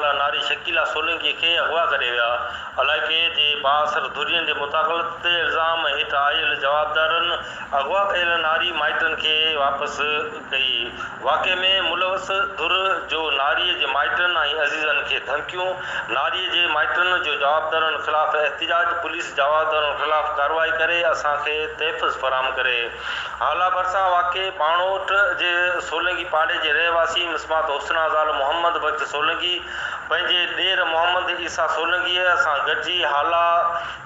साल नारी शकीला सोलंगी खे अगवा करे विया। इलाइक़े जे बासर धुरियुनि जे मुताक़लत ते इल्ज़ाम हेठि आयल जवाबदारनि अगवा कयल नारी माइटनि खे वापसि कई। वाक़े में मुलवस धुर जो नारीअ जे माइटनि ऐं अज़ीज़नि खे धमकियूं। नारीअ जे माइटनि जो जवाबदारनि ख़िलाफ़ एहतिजाज। पुलिस जवाबदारनि ख़िलाफ़ कार्रवाई करे असांखे तहफ़ुज़ फराहम करे। हाला भरिसां वाक़े ڀاڻوٺ जे सोलंगी पाड़े जे रहवासी مسمات حسنه ज़ाल मोहम्मद बख़्श सोलंगी पंहिंजे ॾेर मोहम्मद ईसा सोलंगीअ सां गॾिजी हाला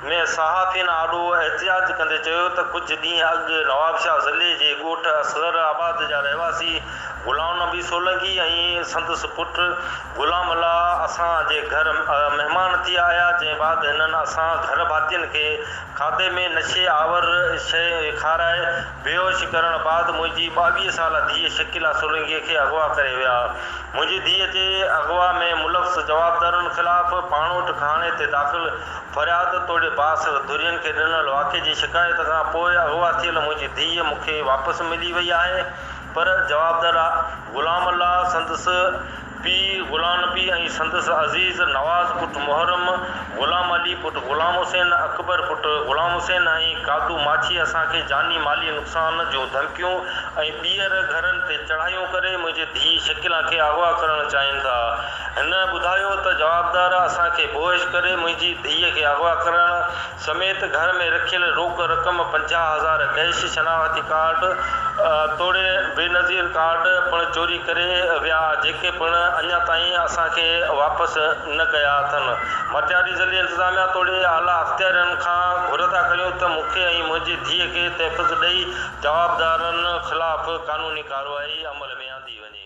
में صحافين आॾो एहतिजाज कंदे चयो त कुझु ॾींहं अॻु नवाबशाह ज़िले जे ॻोठ असगर आबाद जा रहवासी गुलाम नबी सोलंगी ऐं संदस पुटु गुलाम अला असांजे घर महिमान थी आया। जंहिं बाद हिननि असां घर भातियुनि खे खाधे में नशे आवर शइ खाराए बेहोश करण बाद मुंहिंजी 22 साल धीअ शकीला सोलंगीअ खे अगवा करे विया। मुंहिंजी धीअ जे अगवा में मुलवस जवाबदारनि ख़िलाफ़ ڀاڻوٺ थाणे ते दाख़िल फ़रियाद तोड़े बासर धुरियुनि खे ॾिनल वाक़े जी शिकायत खां पोइ अगवा थियल मुंहिंजी धीअ मूंखे वापसि मिली वई आहे। पर जवाबदार गुलाम अला संदस पीउ गुलाम नबी ऐं संदस अज़ीज़ नवाज़ पुटु मुहर्रम गुलाम अली पुटु गुलाम हुसैन अकबर पुटु गुलाम हुसैन ऐं कादू माछी असांखे जानी माली नुक़सान जूं धमकियूं ऐं ॿीहर घरनि ते चढ़ाइयूं करे मुंहिंजी धीउ शकीला खे अगवा करणु चाहिनि था। हिन ॿुधायो त जवाबदार असांखे बोहिश करे मुंहिंजी धीअ खे अगवा करण समेत घर में रखियल रोक रक़म 50,000 कैश शनाख़ती कार्ड तोड़े बेनज़ीर कार्ड पिणु चोरी करे विया, जेके पिणु अञा ताईं असांखे वापसि न कया अथनि। मटियारी ज़िले इंतिज़ामिया तोड़े आला अख़्तियारनि खां घुर था करियूं त मूंखे ऐं मुंहिंजी धीअ खे तहफ़ुज़ ॾेई जवाबदारनि ख़िलाफ़ क़ानूनी कार्रवाई अमल में आंदी वञे।